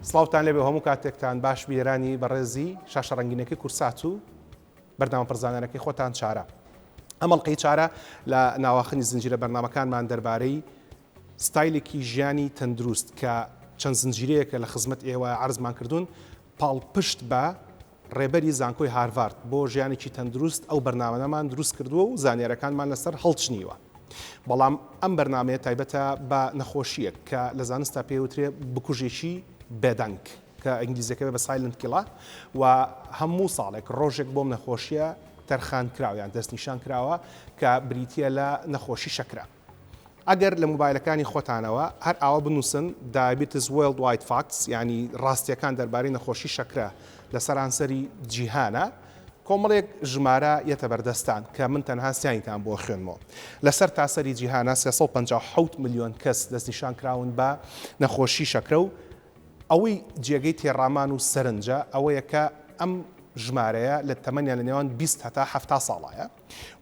سڵاوتان لێبێ هەموو کاتێکتان باش بیێرانی بەڕێزی شاشە ڕەنگینەکەی کورسات و بەردەوام پرزانەرەکەی خۆتان چارە. ئەمەڵقەی چارە لە ناواخنی زنجیرە بەرنامەکانمان دەربارەی ستایلێکی ژیانی تەندروست کە چەند زنجیرەیەکە لە خزمەت ئێوە عرضمان کردوون پاڵپشت بە ڕێبەری زانکۆی هارڤارد بۆ ژیانێکی تەندروست ئەو بەرنامەمان دروست کردووە و زانیارەکانمان لەسەر هەڵچنیوە. بەڵام ئەم بەرنامەیە تایبەتە بە نەخۆشیەک کە لە زانستا پێوترێ بکوژێکی بێدەنگ کە ئینگلیزیەکە بە سایلنت کیڵە و هەموو ساڵێک ڕۆژێک بۆم نەخۆشیە تەرخان کراویان دەستنیشان کراوە کە بریتە لە نەخۆشی شەکرە. ئەگەر لە موبایلەکانی خۆتانەوە هەر ئاوە بنووسن Diabetes Worldwide Facts ینی ڕاستیەکان دەربارەی نەخۆشی شەکرە لە سەرانسەری جیهانە کۆمەڵێک ژمارە یەتە بەردەستان کە من تەنها سیانیتان بۆ خوێنمەوە. لەسەر تاسەری جیهانە 357 میلیۆن کەس دەستنیشان کراون بە نەخۆشی شەکرە و ئەوەی جێگەی تێڕامان و سەرنجە ئەوەیە کە ئەم ژمارەیە لە تەمەنیان لە نێوان 20 هەتا 70 ساڵایە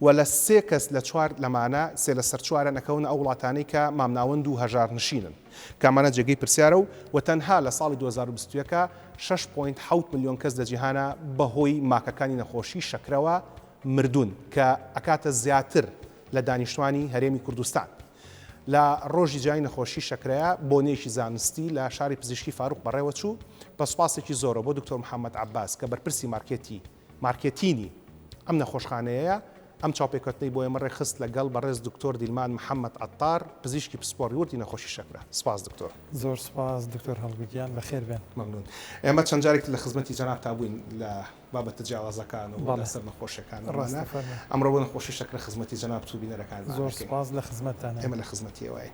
و لە 3 کەس لە 4 لەمانە سێ لە سەر 4 نەکەون ئەو وڵاتانەی کە مامناوەند و هەژار نشینن کامانە جێگەی پرسیارە و تەنها لە ساڵی 2021 6.7 میلیۆن کەس لە جیهانە بەهۆی ماکەکانی نەخۆشی شەکرەوە مردوون کە ئەکاتە زیاتر لە دانیشتوانی هەرێمی کوردستان. لە ڕۆژی جای نەخۆشی شەکرەیە بۆنێکی زانستی لە شاری پزیشکی فاروق بەڕێوە چوو بە سوپاسێکی زۆرە بۆ دکتۆر محەممەد عەباس کە بەرپرسی مارکێتینی ئەم نەخۆشخانەیە ئەم چاوپێکەوتنەی بۆ ئێمە ڕێخست لەگەڵ بەڕێز دکتۆر دیلمان محەممەد عەتار پزیشکی پسپۆڕی وردی نەخۆشی شەکرە. سپاس دکتۆر. زۆر سپاس دکتۆر هەڵگوتیان بەخێر بێن. مەمنون. ئێمە چەند جارێک لە خزمەتی جەناب تابووین لە بابەتە جیاوازەکان و لەسەر نەخۆشیەکان ئەمڕۆ بۆ نەخۆشی شەکرە خزمەتی جەناب چوو بینەرەکان. زۆر سپاس لە خزمەتتان. ئێمە لە خزمەتی ئێوەی.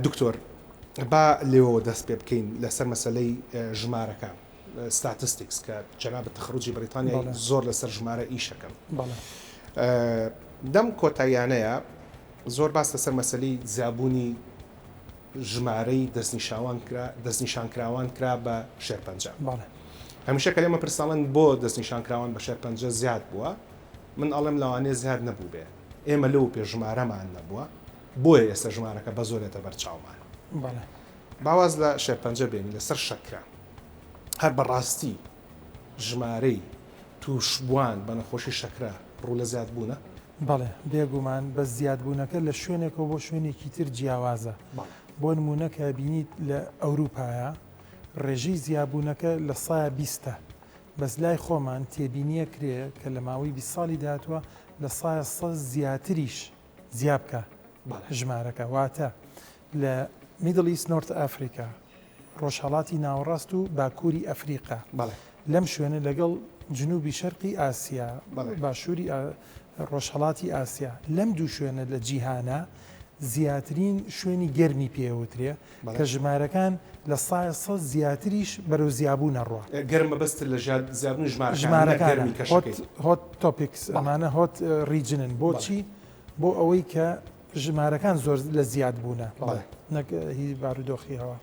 دکتۆر با لێەوە دەست پێ بکەین لەسەر مەسەلەی ژمارەکان ستاتستیکس کە جەنابەت تەخڕوجی بەریتانیا زۆر لەسەر ژمارە ئیشەکەن. دەم کۆتاییانەیە زۆر باس لەسەر مەسەلەی زیابوونی ژمارەی دەستنیشانکراوان کرا بە شێرپەنجە. هەمیشە کە لێمە پرساڵن بۆ دەستنیشانکراوان بە شێرپەنجە زیاد بووە من ئەڵێم لەوانەیە زیاد نەبوو بێ ئێمە لەو پێ ژمارەمان نەبووە بۆیە ئێستا ژمارەکە بە زۆرێتە بەرچاومان. باواز لە شێرپەنجە بێنی لەسەر شەکرە هەر بەڕاستی ژمارەی تووشبووان بە نەخۆشی شەکرە ڕوو لە زیاد بوونە؟ بەڵێ بێگومان بە زیادبوونەکە لە شوێنێکەوە بۆ شوێنێکی تر جیاوازە. بۆ نمونەکە بینیت لە ئەوروپایە ڕێژەی زیابوونەکە لە 120 بەس لای خۆمان تێبینیە کرێ کە لە ماوەی 20 ساڵی داهاتوە لە 100 زیاتریش زیابکە ژمارەکە واتە لە میدل ئیست نۆرت ئەفریقا ڕۆژهەڵاتی ناوەڕاست و باکووری ئەفریقا لەم شوێنە لەگەڵ جنوبی شەرقی ئاسیا باشووری ڕۆژهەڵاتی ئاسیا لەم دوو شوێنە لە جیهانە زیاترین شوێنی گەرمی پێوترێ کە ژمارەکان لە 100 زیاتریش بەرەو زیابوو نەڕوە. گەرمە بەست لە زیابوونی ژمارەکان هۆت تۆپیکس ئەمانە هۆت ریجنن بۆچی بۆ ئەوەی کە ژمارەکان زۆر لە زیاد بوونە نەک هی بارودۆخیەوە.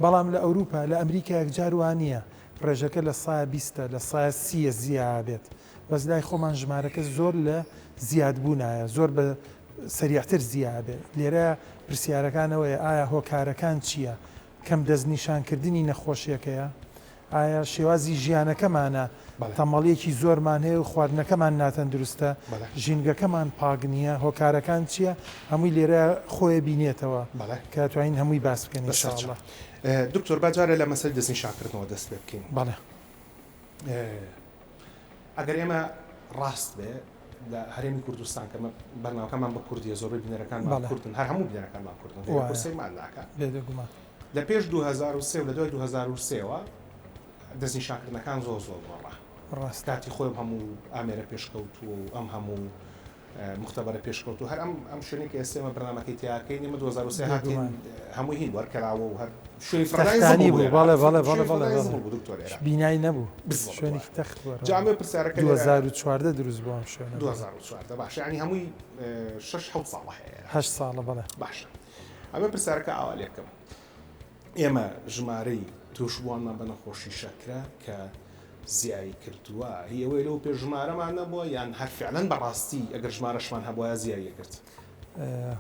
بەڵام لە ئەوروپا لە ئەمریکا یەکجار وانە ڕێژەکە لە 120 لە 130 زیابێت بەس لای خۆمان ژمارەکە زۆر لە زیادبوونایە زۆر بە سەریعتر زیابێ. لێرە پرسیارەکانەوەی ئایا هۆکارەکان چییە؟ کەم دەستنیشانکردنی نەخۆشیەکەیە؟ ئایا شێوازی ژیانەکەمانە تەمەڵیەکی زۆرمان هەیە و خواردنەکەمان ناتەندروستە ژینگەکەمان پاک نییە هۆکارەکان چییە؟ هەمووی لێرە خۆی بینێتەوە کە توانین هەمووی باس بکەین ئینشاءالله. دکتۆر باجارە لە مەسەلەی دەستنیشانکردنەوە دەست پێ بکەین. ئەگەر ئێمە ڕاست بێ لە هەرێمی کوردستان کە بەرنامەکەمان بە کوردیە زۆربەی بینەرەکانمان کوردن هەر هەموو بینەرەکانمان کوردن قورسەیمان ناکات لە پێش 2023 لە دوای 2023ەوە دەستنیشانکردنەکان زۆر گۆڕا کاتی خۆی هەموو ئامێرە پێشکەوتووە و ئەم هەموو مختبەرە پێشکەوت و هەر ئەم شوێنێک ئێستێمە بەرنامەکەی تیاکەین ئێمە 2023 هاتین هەمووی هین وەرکەراوە و هەر شوێنی فرەدانی بوو بینایی نەبوو شوێنێکی تەخت جامێ پرسیارەکە 2014 دروست بووە شوێنە 2014 باشە ینی هەمووی 6-7 ساڵە هەیە 8 ساڵە بەڵێ باشە ئەمە پرسیارەکە ئاوالێکم ئێمە ژمارەی تووشبووانمان بە نەخۆشی شەکرە کە زیایی کردووە هیەوەی لەو پێ ژمارەمان نەبووە یان هەر فعلەن بەڕاستی ئەگەر ژمارەشمان هەبووە زیاییە کرد.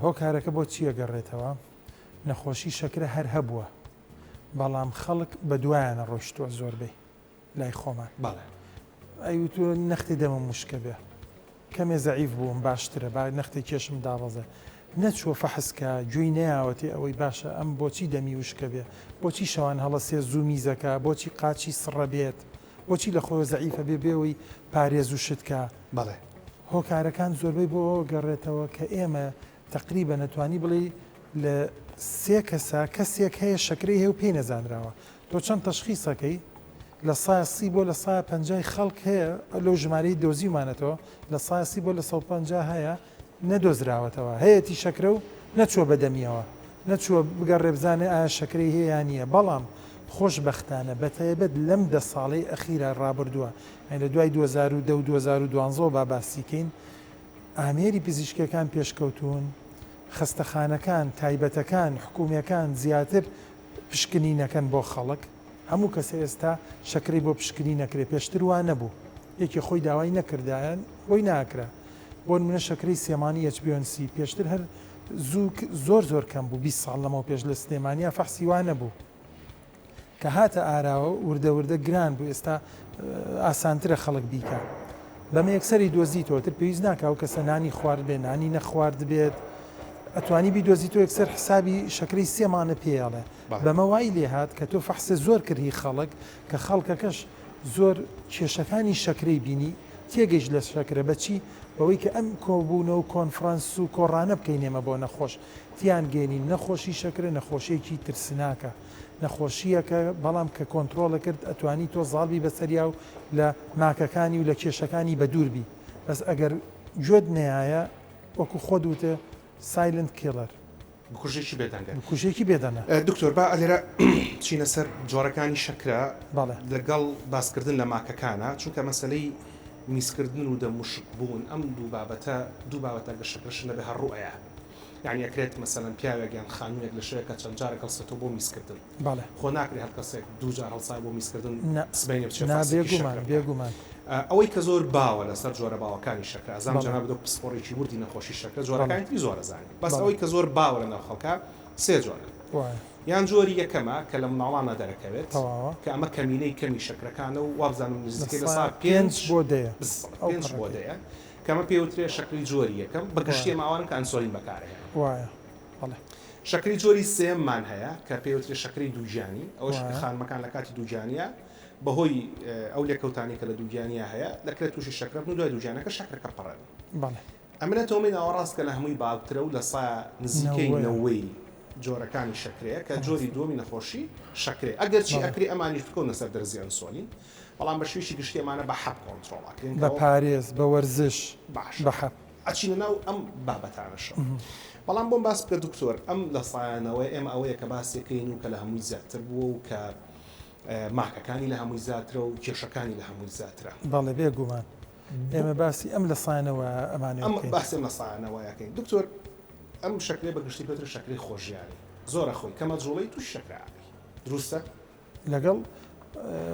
هۆکارەکە بۆ چیە گەڕێتەوە؟ نەخۆشی شەکرە هەر هەبووە بەڵام خەڵک بە دوایانە ڕۆیشتووە زۆربەی لای خۆمان بەڵێ ئەیتوە نەختی دەمە مشکە بێ کەمێ زەعیف بووم باشترە با نەختی کێشم دابەزە نەچوە فەحسکە گوێی نەیاوەتی ئەوەی باشە ئەم بۆچی دەمی وشکە بێ بۆچی شەوان هەڵەسێ زوو میزەکە بۆچی قاچی سڕە بێت بۆچی لە خۆی زەعیفە بێەوەی پارێز و شتکە بەڵێ هۆکارەکان زۆربەی بۆ گەڕێتەوە کە ئێمە تقریبە نەتوانی بڵێ لە سێ کەسا کەسێک هەیە شەکرەی هەیە و پێی نەزانراوە تۆ چەند تەشخیصەکەی لە 130 بۆ لە 150 خەڵک هەیە لەو ژمارەی دۆزیمانێتەوە لە 130 بۆ لە 150 هەیە نەدۆزراوەتەوە هەیەی شەکرە و نەچوە بەدەمیەوە نەچووە بگەڕێ بزانێ ئایا شەکرەی هەیە نییە بەڵام خۆشبەختانە بەتایبەت لەم 10 ساڵەی ئەخیرە ڕابردووە لە دوای 2010 و 2012 با باسیکەین ئامێری پزیشکەکان پێشکەوتون خستەخانەکان تایبەتەکان حکوومیەکان زیاتر پشکنی نەکەن بۆ خەڵک هەموو کەسە ئێستا شەکرەی بۆ پشکنی نەکرێ پێشتر وان نەبوو یەکی خۆی داوای نەکردایەن بۆی ناکرا بۆ منە شەکرەی سێمانی HbA1c پێشتر هەر زۆر کەم بوو 20 ساڵ لەمەوە پێش لە سلێمانیا فەحسی وان نەبوو کە هاتە ئاراوە وردە گران بوو ئێستا ئاسانترە خەڵک بیکە بەمە یەکسەری دۆزیتەوە تر پێویست ناکە و کەسە نانی خوارد بێ نانی نەخوارد بێت ئەتوانی بیدۆزیتەوە یەکسەر حسابی شەکرەی سێمانە پێڵێ بەمە وای لێ هات کە تۆ فەحسە زۆر کردی خەڵک کە خەڵکەکەش زۆر کێشەکانی شەکرەی بینی تێگەیش لە شەکرە بەچی بەوەی کە ئەم کۆبوونە و کۆنفرانس و کۆڕانە بکەینێمە بۆ نەخۆش تیان گەێنین نەخۆشی شەکرە نەخۆشیەکی ترسناکە نەخۆشیەکە بەڵام کە کۆنتترۆلە کرد ئەتوانی تۆ زاڵبی بەسەریا و لە ماکەکانی و لە کێشەکانی بە دووربی بەس ئەگەر گوێت نایە وەکو خۆ دوتە سایلنت کێڵەر بکوژێکی بێدەنگە کوژێکی بێدەنە دکتۆر با ئەلێرە چینە سەر جۆرەکانی شەکرە بەڵێ لەگەڵ باسکردن لە ماکەکانە چونکە مەسلەی میسکردن و دەموشک بوون ئەم دوو بابەتە گە شەکرشنە بە هەڕوئەیە یعنی ئەکرێت مەسەلەن پیاوێکیان خانوویەک لە شوەیەکە چەند جارێک هەڵسێتەوە بۆ میسکردن بەڵێ خۆ ناکرێت هەر کەسێک دوو جار هەڵسای بۆ میسکردن سبەینێ بێگومان ئەوەی کە زۆر باوە لەسەر جۆرە باوەکانی شەکرە ئەزان جەناب دۆ پسپۆڕێکی وردی نەخۆشی شەکرە جۆرەکانی زۆرە زانین بەس ئەوەی کە زۆر باوە لە ناو خەڵکە سێ جۆرە یان جۆری یەکەمە کە لە مناڵانە دەرەکەوێت کە ئەمە کەمینەی کەمی شەکرەکانە و وابزانم نزیکەی لە 5 بۆ 10 کەمە پێوترێ شەکری جۆری یەکەم بەگشتی ماوان کە ئەنسۆلین بەکارەیە شەکری جۆری سێممان هەیە کە پێوترێ شەکری دووجانی ئەوش خانمەکان لە کاتی دووجانیە بەهۆی ئەو لێکەوتانی کە لە دووجانیا هەیە دەکرێت تووشی شەکرە و دوای دووجانەکە شەکرەکە پڕێن ئەمرێتەوەی ناوەڕاست کە لە هەمووی باوترە و لە نزیکەی نەوەی جۆرەکانی شەکرەیە کە جۆری دووەمی نەخۆشی شەکرێ ئەگەرچی ئەکری ئەمانی بکەونە سەر دەرزی ئەنسۆلین بەڵام بە شوێشی گشتێمانە بە حەب کۆنتترۆڵاکرین بە پارێز بە وەرزش بە حەب ئەچینە ناو ئەم بابەتانەشە بەڵام بۆم باس بکە دکتۆر ئەم لە سایانەوەی ئێمە ئەوەیە کە باسیەکەین و کە لە هەمووی زیاتر بووە و کە ماکەکانی لە هەمووی زیاترە و کێشەکانی لە هەمووی زیاترە بەڵێ بێگومان ئێمە باسی ئەم لە سایانەوە ئەمانە باسی لە سایانەوەیەکەین دکتۆر ئەم شەکرێ بەگشتی پێتر شەکری خۆشییانی زۆرە خۆی کەمە جوڵەی توش شەکرایی دروستە لەگەڵ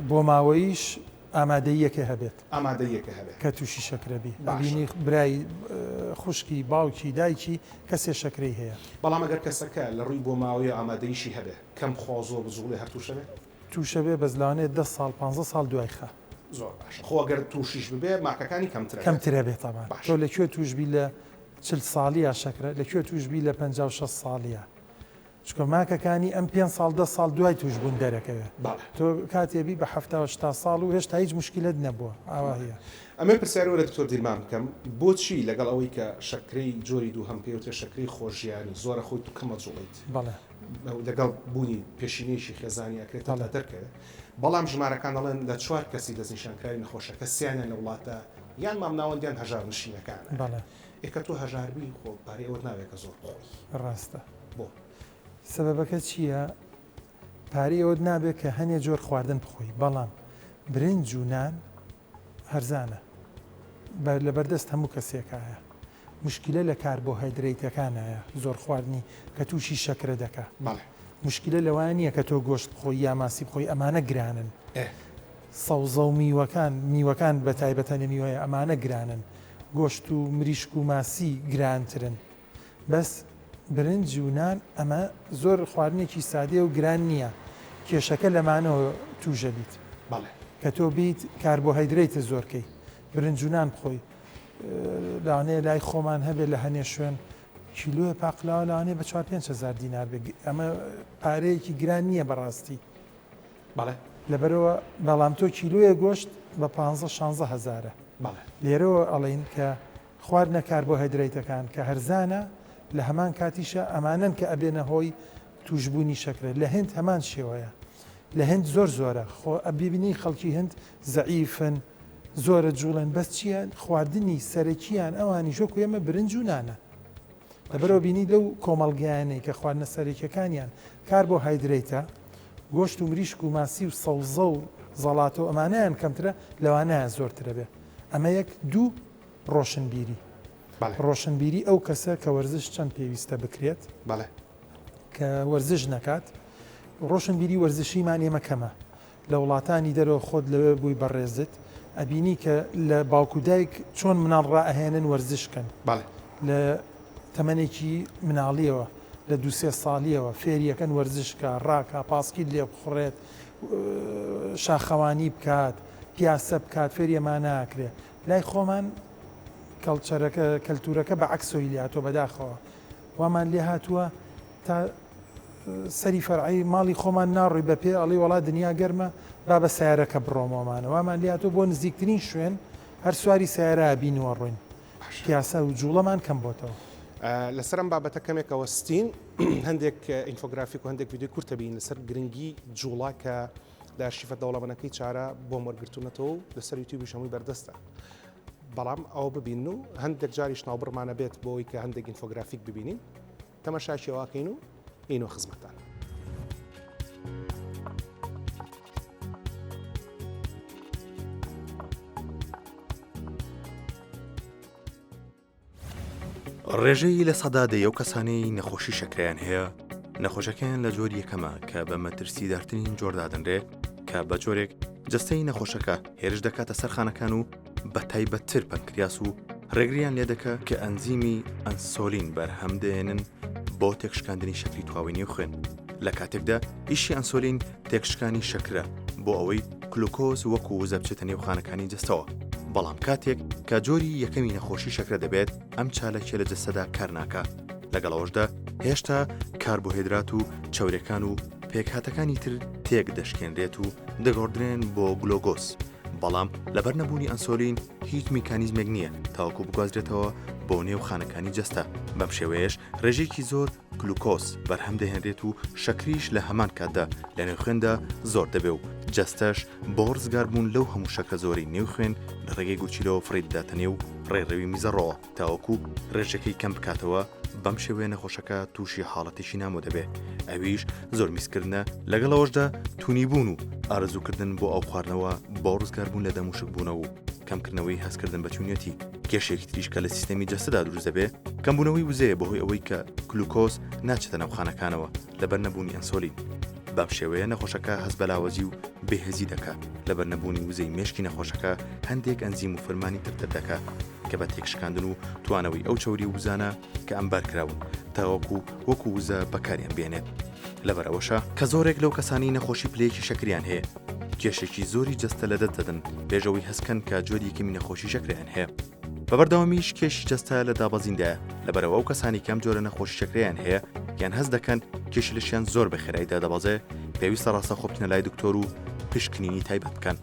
بۆ ماوەیش ئامادەیەکە هەبێت کە تووشی شەکرەبی بینی برای خوشکی باوکی دایکی کەسێ شەکرەی هەیە بەڵام ئەگەر کەسەکە لە ڕووی بۆ ماوەی ئامادەیشی هەبێ کەم خۆزۆ بزوڵێ هەر تووشەبێ بەزلانێت 10 ساڵ 15 ساڵ دوای خە زۆر باش خۆگەر تووشیش ببێ ماکەکانی کەمترە بێت تامان تۆ لەکوێ توشبی لە 40 ساڵیە شەکرە لەکوێ توشبی لە 56 ساڵیە چکە ماکەکانی ئەم 5 ساڵ 10 ساڵ دوای توش بوون دەرەکەوێت تۆ کاتێبی بە 70 ساڵ و هێشتا هیچ مشکلت نەبووە ئاوا هەیە ئەمە پرسیارەوە لە دکتۆر دیلمان بکەم بۆچی لەگەڵ ئەوەی کە شەکرەی جۆری دوو هەم پێوتێ شەکرەی خۆشییانی زۆرە خۆی تو کەمە جوڵیت لەگەڵ بوونی پێشینەیەشی خێزانی ئەکرێت لە دەرکەوێت بەڵام ژمارەکان دەڵێن لە 4 کەسی دەستنیشانکاری نەخۆشەکە سییانیان لە وڵاتە یان مامناوەندیان هەژار نشینەکانە ئێکە تۆ هەژاربی خۆ پارەی ئەوت ناوێت کە زۆر خۆی ڕاستە بۆ سەبەبەکە چییە؟ پارەی ئەوت نابێت کە هەنێ جۆر خواردن بخۆی بەڵام برنج و نان هەرزانە لە بەردەست هەموو کەسێکایە مشکلە لە کاربۆهایدرێتەکانایە زۆر خواردنی کە تووشی شەکرە دەکات مشکلە لەوان نییە کە تۆ گۆشت بخۆی یا ماسی بخۆی ئەمانە گرانن سەوزە و میوەکان بە تایبەتەنە میوەیە ئەمانە گرانن گۆشت و مریشک و ماسی گرانترن بەس برنج و نان ئەمە زۆر خواردنێکی سادێ و گران نییە کێشەکە لەمانەوە توژە بیت کە تۆ بیت کاربۆهایدرێتە زۆرکەی برنجونان بخۆی لاانەیە لای خۆمان هەبێت لە هەنێ شوێن کیلوە پاقلاوە لاانێ بە 4-5,000 دینار ئەمە پارەیەکی گران نییە بەڕاستی لەبەرەوە بەڵام تۆ کیلویە گۆشت بە 15-16 لێرەوە ئەڵین کە خواردنە کاربۆهایدرێتەکان کە هەرزانە لە هەمان کاتیشە ئەمانن کە ئەبێنە هۆی توشببوونی شەکرە لە هند هەمان شێوەیە لە هند زۆرە خۆ ئەبیبینی خەڵکی هند زەعیفن زۆرە جوڵێن بەس چیە خواردنی سەرەکییان ئەوانی ژۆک ئێمە برنج و نانە لەبەرەوە بینی لەو کۆمەڵگەیانەی کە خواردنە سەرەکیەکانیان کاربۆهایدرێتە گۆشت و مریشک و ماسی و سەوزە و زەڵاتە و ئەمانیان کەمترە لەوانەیە زۆرترە بێ ئەمە یەک دوو ڕۆشنبیری ڕۆشنبیری ئەو کەسە کە وەرزش چەند پێویستە بکرێت کە وەرزش نەکات ڕۆشنبیری وەرزشیمان ئێمە کەمە لە وڵاتانی دەرەوە خۆت لەوێ بووی بەڕێزت ئەبینی کە لە باوکو دایک چۆن مناڵ ڕائەهێنن وەرزشکەن لە تەمەنێکی مناڵیەوە لە 2-3 ساڵیەوە فێریەکەن وەرزشکە ڕاکە پاسکیل لێ بخڕێت شاخەوانی بکات پیاسە بکات فێریەمان ناکرێت لای خۆمان کەلتورەکە بە عەکسۆی لاتۆ بەداخەوە وامان لێ هاتووە تا سەری فەرعی ماڵی خۆمان ناڕووی بە پێ ئەڵی وڵات دنیا گەرمە با بە سیارەکە بڕۆمەمانە وامان لێ هاتووە بۆ نزیکترین شوێن هەر سواری سیارە بینوە ڕووین پیاسە و جوڵەمان کەم بۆتەوە لەسەرم بابەتە کەمێکەوە ستین هەندێک ئینفۆگرافیک و هەندێک ویدیۆ کورتە بین لەسەر گرنگی جوڵا کە دارشیفە دەوڵەمەنەکەی چارە بۆ وەرگرتوونەتەوە و لەسەر یوتیوبی شەمووی بەردەستە بەڵام ئەوە ببین و هەندێک جاریش ناوبڕمانە بێت بۆ ئەوی کە هەندێک ئینفۆگرافیک ببینین تەماشاشی ئەوەکەین و ئینۆ خزمەتان ڕێژەی لە سەدادەی ئەو کەسانەی نەخۆشی شەکرەیان هەیە نەخۆشەکەیان لە جۆری یەکەمە کە بە مەترسیدارترین جۆردادەنرێ کە بە جۆرێک جەستەی نەخۆشەکە هێرش دەکاتە سەرخانەکان و بە تایبەتتر پەنکریاس و ڕێگریان لێ دەکە کە ئەنزیمی ئەنسۆلین بەرهەمدێنن بۆ تێکشکاندنی شەکری تواوینی و خوێن لە کاتێکدا ئیشی ئەنسۆلین تێکشکانی شەکرە بۆ ئەوەی گلوکۆز وەکو وزە بچێتە نێوخانەکانی جەستەوە بەڵام کاتێک کە جۆری یەکەمی نەخۆشی شەکرە دەبێت ئەم چالەکێ لە جەستەدا کار ناکە لەگەڵەوەشدا هێشتا کاربۆهیدرات و چاورەکان و پێکهاتەکانی تر تێک دەشکێنرێت و دەگۆڕدرێن بۆ گلۆگۆس بەڵام لەبەر نەبوونی ئەنسۆلین هیچ میکانیزمێک نییە تاوەکو بگوازرێتەوە بۆ نێوخانەکانی جەستە بەم شێوەیەش ڕێژێکی زۆر گلوکۆز بەرهەم دەهێنرێت و شەکریش لە هەمان کاتدا لە نێوخوێندا زۆر دەبێ و جەستەش بۆ ڕزگاربوون لەو هەموو شەکرە زۆری نێوخوێن لە ڕێگەی گوچیلەوە فڕید داتەنێ و ڕێڕەوی میزەڕەوە تاوەکو ڕێژەکەی کەم بکاتەوە بەم شێوەیە نەخۆشەکە تووشی حاڵەتێکی نامۆ دەبێ ئەویش زۆر میسکردنە لەگەڵەوەشدا تونیبوون و ئارەزووکردن بۆ ئەو خواردنەوە بۆ ڕزگاربوون لە دەموشک بوونەوە و کەمکردنەوەی هەستکردن بە چوونەتی کێشێکی تریشکە لە سیستەمی جەستەدا دروست دەبێ کەمبوونەوەی وزەیە بەهۆی ئەوەی کە گلوکۆز ناچێتە ناوخانەکانەوە لەبەر نەبوونی ئەنسۆلین بەم شێوەیە نەخۆشەکە هەست بەلاوەزی و بێهێزی دەکات لەبەر نەبوونی وزەی مێشکی نەخۆشەکە هەندێک ئەنزیم و فەرمانی تر دەکات کە بە تێکشکاندن و توانەوەی ئەو چەوری وزانە کە ئەمبار کراون تاوەکو وەکو وزە بەکاریان بێنێت لەبەرەوەشە کە زۆرێک لەو کەسانی نەخۆشی پلەیەکی شەکریان هەیە کێشێکی زۆری جەستە لە دەدەن بێژەوەی هەستکەن کە جۆری یەکەمی نەخۆشی شەکریان هەیە بەبەردەوامیش کێشی جەستە لە دابەزیندایە لەبەرەوە ئەو کەسانی کەم جۆرە نەخۆشی شەکریان هەیە یان هەست دەکەن کێشی لەشیان زۆر بە خێراییدا دەبەزێ پێویستە ڕاستە خۆبتنە لای دکتۆر و پشکنینی تایبەت بکەن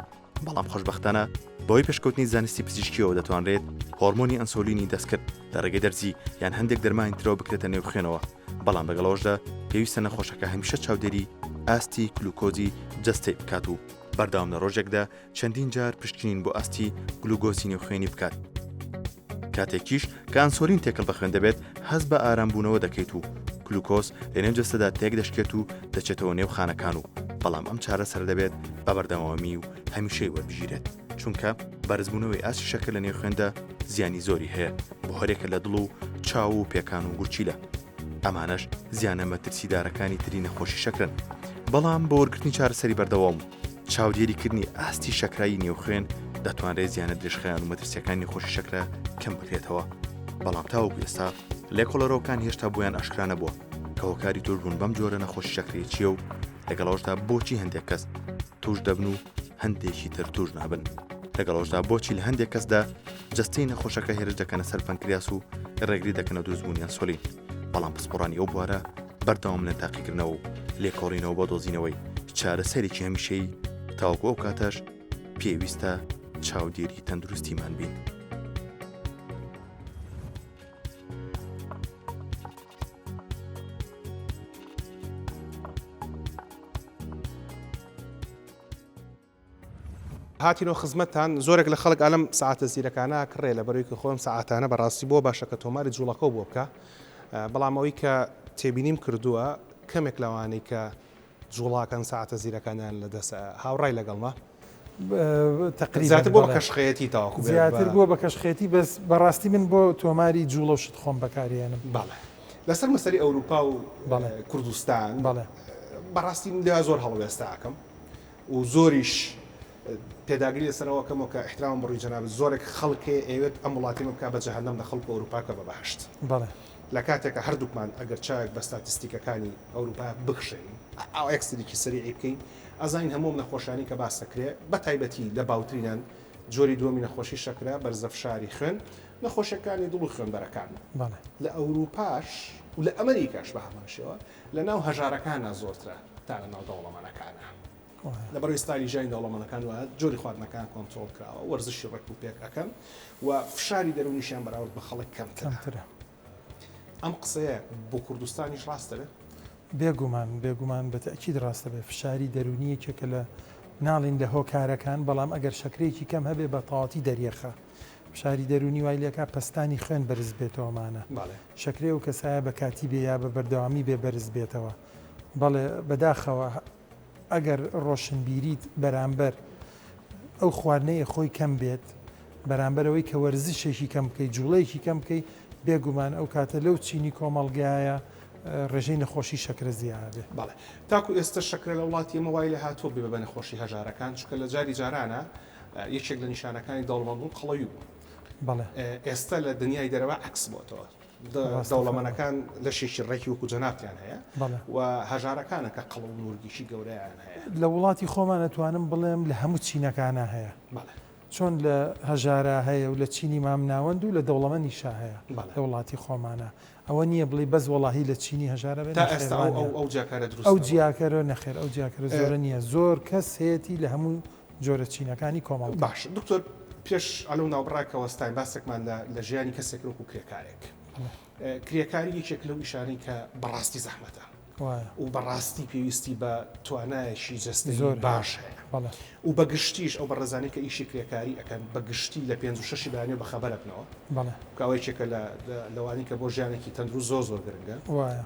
بەڵام خۆشبەختانە بۆی پێشکەوتنی زانستی پزیشکیەوە دەتوانرێت هۆرمۆنی ئەنسۆلینی دەستکرد لە ڕێگەی دەرزی یان هەندێک دەرمانی ترەوە بکرێتە نێوخوێنەوە بەڵام لەگەڵەوەشدا پێویستە نەخۆشەکە هەمیشە چاودێری ئاستی گلوکۆزی جەستەی بکات و بەردەوام لە ڕۆژێکدا چەندین جار پشکنین بۆ ئاستی گلوکۆزی نێوخوێنی بکات کاتێکیش کە ئەنسۆلین تێکەڵ بەخوێن دەبێت هەست بە ئارامبوونەوە دەکەیت و گلوکۆز لە نێو جەستەدا تێک دەشکێت و دەچێتەوە نێو خانەکان و بەڵام ئەم چارە سەر دەبێت بە بەردەوامی و هەمیشەی وەربژیرێت چونکە بەرزبوونەوەی ئاسی شەکر لە نێوخوێندا زیانی زۆری هەیە بۆ هەرێکە لە دڵ و چاو و پێکان و گورچیلە ئەمانەش زیانە مەترسیدارەکانی تری نەخۆشی شەکرن بەڵام بە وەرگرتنی چارەسەری بەردەوام چاودێریکردنی ئاستی شەکرایی نێوخوێن دەتوانرێت زیانە درێژخەیان و مەترسیەکانی نەخۆشی شەکرە کەم بکرێتەوە بەڵام تاوەکو ئێستا لێکۆڵەرەوەکان هێشتا بۆیان ئاشکرا نەبووە کە هۆکاری توشبوون بەم جۆرە نەخۆشی شەکرەیە چییە و لەگەڵەوەشدا بۆچی هەندێک کەس توش دەبن و هەندێکی تر توش نابن لەگەڵەوەشدا بۆچی لە هەندێک کەسدا جەستەی نەخۆشەکە هێرش دەکەنە سەر پەنکریاس و ڕێگری دەکەنە دروستبوونیان سۆلین بەڵام پسپۆڕانی ئەو بوارە بەردەوام لە تاقیکردنەوە و لێکۆڵینەوە بۆ دۆزینەوەی چارەسەرێکی هەمیشەی تاوەکو ئەو کاتەش پێویستە چاودێری تەندروستیمان بین. هاتینەوە خزمەتتان زۆرێک لە خەڵک ئالەم ساعتە زیرەکانە کڕێ لە بەروی کە خۆم ساعتانە بەڕاستی بۆ باشە کە تۆماری جوڵەکە بۆ بکە بەڵام ئەوەی کە تێبینیم کردووە کەمێک لەوانەی کە جوڵاکەن ساعتە زیرەکانیان لە دەست هاوڕای لەگەڵمە تقریبا بۆ بە کەشخەتی تاواکو زیاتر بووە بە کەشخێتی بەس بەڕاستی من بۆ تۆماری جوڵە و شت خۆم بەکارێنم باڵێ لەسەر مەسەری ئەوروپا و کوردستان بەڕاستی لێ زۆر هەڵوێستاکەم و زۆریش پێداگری لەسەرەوەکەمەوە کە احترام بڕووی جەناب زۆرێک خەڵکێ ئەوێت ئەم وڵاتیمە بکە بە جەهەنەم لە خەڵک ئەوروپاکە بە بەهشت لە کاتێکە هەردووکمان ئەگەر چاک بە ستاتیستیکەکانی ئەوروپا بخشین ئەو ئەکسێکی سەریعی بکەین ئەزانین هەموو نەخۆشانی کە باسەکرێ بە تایبەتی لە باوترینان جۆری دووەمی نەخۆشی شەکرە بەرزەفشاری خوێن نەخۆشیەکانی دڵ و خوێنبەرەکان لە ئەوروپاش و لە ئەمریکاش بە هەماشەوە لە ناو هەژارەکانە زۆرترە تا لە ناو دەوڵەمانەکانە لە بەڕۆی ستایلی ژانی دەوڵەمەندەکان وایە جۆری خواردنەکان کۆنترۆل کراوە وەرزشی ڕێک و پێک ئەەکەن و فشاری دەرونیشیان بەراورد بە خەڵک کەمترە ئەم قسەیە بۆ کوردستانیش ڕاستەبێت بێگومان بەتەکید ڕاستە بێ فشاری دەرونیەکێکە لە ناڵین لە هۆکارەکان بەڵام ئەگەر شەکرێکی کەم هەبێ بە تەواتی دەریێخە فشاری دەرونی وای لێکا پستانی خوێن بەرز بێتەوەمانە شەکرێ و کەسایە بە کاتی بێ یا بە بەردەوامی بێ بەرز بێتەوە بەڵێ بەداخەوە ئەگەر ڕۆشنبیریت بەرامبەر ئەو خواردنەیە خۆی کەم بێت بەرامبەرەوەی کە وەرزشێکی کەم بکەی جوڵەیەکی کەم بکەی بێگومان ئەو کاتە لەو چینی کۆمەڵگایە ڕێژەی نەخۆشی شەکرە زیادێ بەڵێ تاکو ئێستا شەکرە لە وڵاتی ئێمە وای لە هاتووە بێ بە نەخۆشی هەژارەکان چکە لە جاری جارانە یەکێک لە نیشانەکانی دەوڵەمەندبوون قەڵەوی بوو بەڵێ ئێستا لە دنیای دەرەوە عکس بۆتەوە دەوڵەمەندەکان لەشێکی ڕێکی وەکو جەنابیان هەیە و هەژارەکانە کە قەڵە و نورگیشی گەورەیان هەیە لە وڵاتی خۆمان دەتوانم بڵێم لە هەموو چینەکانە هەیە چۆن لە هەژارە هەیە و لە چینی مام ناوەند و لە دەوڵەمەندیشا هەیە لە وڵاتی خۆمانە ئەوە نییە بڵێ بەس وڵاهی لە چینی هەژارە بێت ئەو جیاکەرە نەخێر ئەو جیاکەرە زۆرە نییە زۆر کەس هەیەی لە هەموو جۆرە چینەکانی کۆمەڵ باش دکتۆر پێش ئەلو ناوبڕاکەوەستان باسێکمان لە ژیانی کەسێک وەکو کرێکارێک کرێکاری یەکێک لەو ئیشارەی کە بەڕاستی زەحمەتە و بەڕاستی پێویستی بە توانایەکی جەستەی باش هەیە و بەگشتیش ئەو بەڕێزانەی کە ئیشی کرێکاری ئەەکەن بەگشتی لە 5-6 بەیانێ بە خەبەرەکەنەوە کاوەیەکێکە لەوانی کە بۆ ژیانێکی تەندروست زۆر گرنگە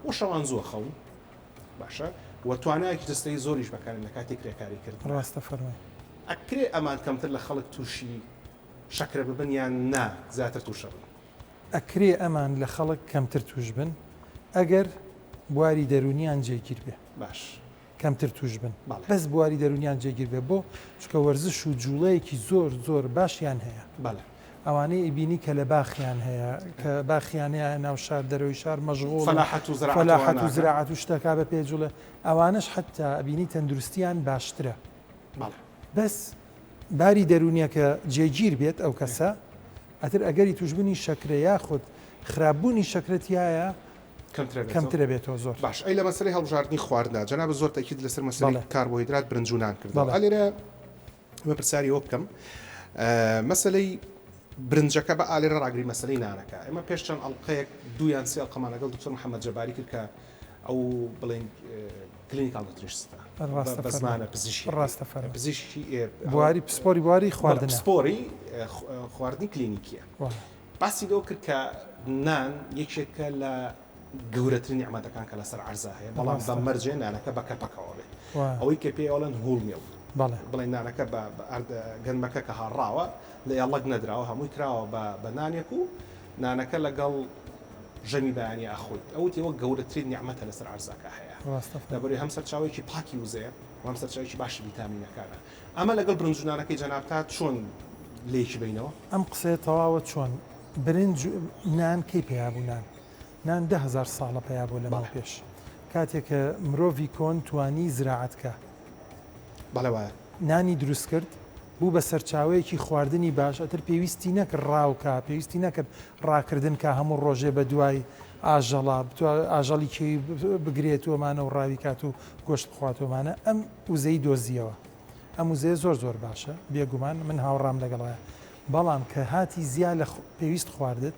و شەوان زۆر خەون باشە و توانایەکی جەستەی زۆریش بەکارن لە کاتی کرێکاری کردن ڕاستە فەرمووی ئەکرێ ئەمان کەمتر لە خەڵک تووشی شەکرە ببن یان نا زیاتر تووشە بن ئەکرێ ئەمان لە خەڵک کەمتر توش بن ئەگەر بواری دەرونیان جێگیر بێ باش کەمتر توش بن بەس بواری دەرونیان جێگیر بێ بۆ چکە وەرزش و جوڵەیەکی زۆر باشیان هەیە ئەوانەی ئیبینی کە لە باخیان هەیە کە باخیانەیە ناو شار دەرەوەی شار مەژغوڵ فەلاحەت و زراعەت و شتەکا بە پێجوڵە ئەوانش حتا ئەبینی تەندروستیان باشترە بەس باری دەرونیە کە جێگیر بێت ئەو کەسە ئەتر ئەگەری توشببوونی شەکرە یاخود خراپبوونی شەکرەتیایە کەمترە بێتەوە زۆر باش ئەی لە مەسەری هەڵبژاردننی خواردنا جەناب زۆر تاکید لەسەر مەسەڵی کاربۆهیدرات برنجونان کردەوە لێرە مە پرسیاری ئەوە بکەم مەسەلەی برنجەکە بە ئالێرە ڕاگری مەسەلەی نانەکە ئێمە پێش چەند ئەڵلقەیەک دویان سێ ئەڵقەمان لەگەڵ دکتۆر محەممەد جەباری کرد کە ئەو بڵێن کلینیکال نوتریشنستە بە زمانە پزیشکی پزیشکی بواری پسپۆری بواری خواردن پسپۆری خواردنی کلینیکیە باسی لەوە کرد کە نان یەکێکە لە گەورەترین نیعمەتەکان کە لەسەر عەرزە هەیە بەڵام بە مەرجێ نانەکە بە کەپەکەوە بێت ئەوەی کە پێی ئەوڵەن هوڵ میڵ بڵێن نانەکە بە گەنمەکە کە هاڕاوە لە یاڵک نەدراوە هەمووی کراوە بە نانێک و نانەکە لەگەڵ ژەمی بەیانی ئاخۆی ئەوتی ئەوە گەورەترین نیعمەتە لەسەر عەرزەکە هەیە لەبەرەوەی هەم سەرچاوێکی پاکی وزەیە و هەم سەرچاوێکی باشی ڤیتامینەکانە ئەمە لەگەڵ برنجونانەکەی جەنابتا چۆن لێکی بینەوە ئەم قسەیە تەواوە چۆن برنج نان کەی پێیا بوو نان 10,000 ساڵە پێیا بوو لە ماڵ پێش کاتێککە مرۆڤی کۆن توانی زراعەتکە بەڵێ وایە نانی دروست کرد بوو بە سەرچاوەیەکی خواردنی باش ئەتر پێویستی نەکرد ڕاوکە پێویستی نەکرد ڕاکردن کە هەموو ڕۆژێ بە دوای ئاژەڵا ئاژەڵی کێوی بگرێتوەمانە و ڕاوی کات و گۆشت بخواتۆمانە ئەم وزەی دۆزیەوە ئەم وزەیە زۆر باشە بێگومان من هاوڕام لەگەڵایە بەڵام کە هاتی زیاد لە پێویست خواردت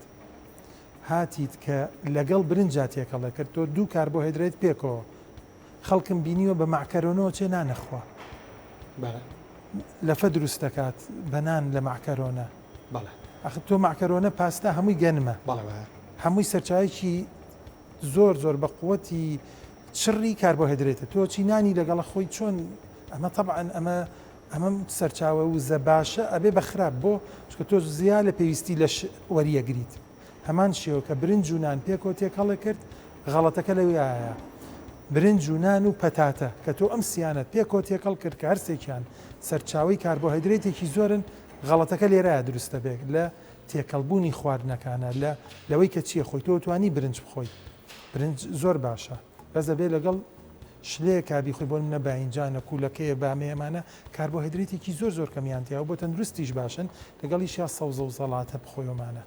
هاتیت کە لەگەڵ برنجات تێکەڵە کرد تۆ دوو کاربۆهیدرێت پێکەوە خەڵکم بینیوە بە ماکەرۆنەوە چێ نانەخوا لەفە دروست دەکات بەنان لە ماکەرۆنە ئەخ تۆ ماکەرۆنە پاستا هەمووی گەنمە هەمووی سەرچاوێکی زۆر بە قووەتی چڕی کاربۆهیدرێتە تۆ چی نانی لەگەڵە خۆی چۆن ئەمە طبعاً ئەمە سەرچاوە وزە باشە ئەبێ بە خراپ بۆ چکە تۆ زیاد لە پێویستی لە وەریەگریت هەمان شێوە کە برنج و نان پێکەوە تێکەڵە کرد غەڵەتەکە لەوێایە برنج و نان و پەتاتە کە تۆ ئەم سیانەت پێکەوە تێکەڵ کرد کە هەرسێکیان سەرچاوی کاربۆهیدرێتێکی زۆرن غەڵەتەکە لێرایە دروستە بێت لە تێکەڵبوونی خواردنەکانە لەوەی کە چیە خۆی تۆ توانی برنج بخۆی برنج زۆر باشە بەس دەبێ لەگەڵ شلەیە کابی خۆی بۆ منە باینجانە کوولەکەیە بامێمانە کاربۆهیدرێتێکی زۆر کەمیانتیاوە بۆ تەندروستیش باشن لەگەڵیشیا سەوزە و زەڵاتە بخۆیۆمانە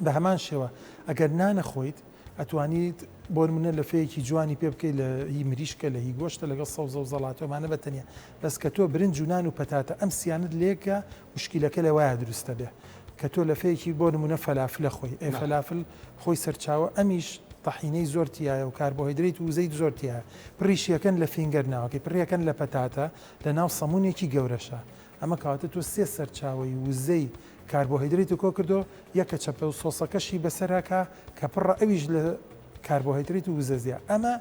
بە هەمان شێوە ئەگەر نانەخۆیت ئەتوانیت بۆ منە لە فەیەکی جوانی پێ بکەیت لە هی مریشکە لە هی گۆشتە لەگەڵ سەوزە و زەڵاتۆمانە بەتەنیا بەس کە تۆ برنج و نان و پەتاتە ئەم سیانت لێکە مشکیلەکە لەوایە دروستە بێ کە تۆ لە فەیەکی بۆ نمونە فەلافلە خۆی فەلافل خۆی سەرچاوە ئەمیش تەحینەی زۆرتیایە و کاربۆهیدرێت و وزەی زۆرتیایە پڕیشیەکەن لە فینگەر ناوەکەی پڕیەکەن لە پەتاتە لە ناو سەمونێکی گەورەشە ئەمە کاتە تۆ سێ سەرچاوی وزەی کاربۆهیدرێت و کۆ کردو یەکە چەپە و سۆسەکەشی بەسەراکە کە پڕە ئەویش لە کاربۆهیدرێت و وزە زیاد ئەمە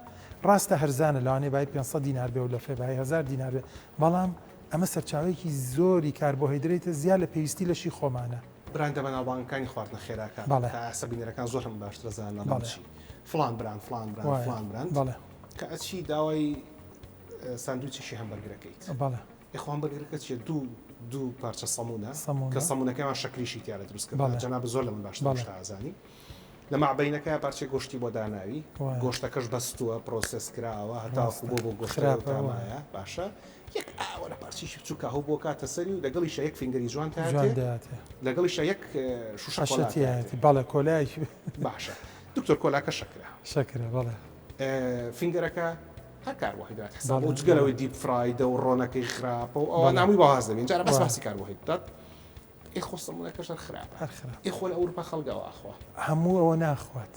ڕاستە هەرزانە لەوانێ بای 500 دینار بێ و لە فێ بای 1000 دینار بێ بەڵام ئەمە سەرچاوێکی زۆری کاربۆهیدرێتە زیاد لە پێویستی لەشی خۆمانە براندە بەناوبانگەکانی خواردنە خێراکە عسەبینەرەکان زۆر هەم باشتر زانن فلان براند کە ئەچی داوای ساندویچێکی هەمبەرگەرەکەیت هەمبەرگەرەکە چیە دوو پارچە سەمونە کە سەمونەکەیان شەکریشی تیاە دروستکە جەناب زۆر لە من باشتر ئازانی لە مابینەکە پارچە گۆشتی بۆ داناوی گۆشتەکەش بەستووە پرۆسس کراوە هەتاکو بۆ گۆشتامایە باشە یەک ئاوەرە پارچیشی بچووکە هەو بۆ کاتە سەری و لەگەڵیشە یەک فینگەری جوان لەگەڵیشە یەک شوشەتی باڵە کۆلای باشە دکتۆر کۆلاکە شەکرە بەڵێ فینگەرەکە هەر کاربۆهیدرات حساب و جگەلەوەی دیپ فرایدە و ڕۆنەکەی خراپە و ئەوە نامی باواز دەبین جارە بەس باسی کاربۆهیدرات ئێخۆ سەمونەکەش خراپە ئێخۆ لە ئەوروپا خەڵگەوە ئاخوا هەموو ئەوە ناخوات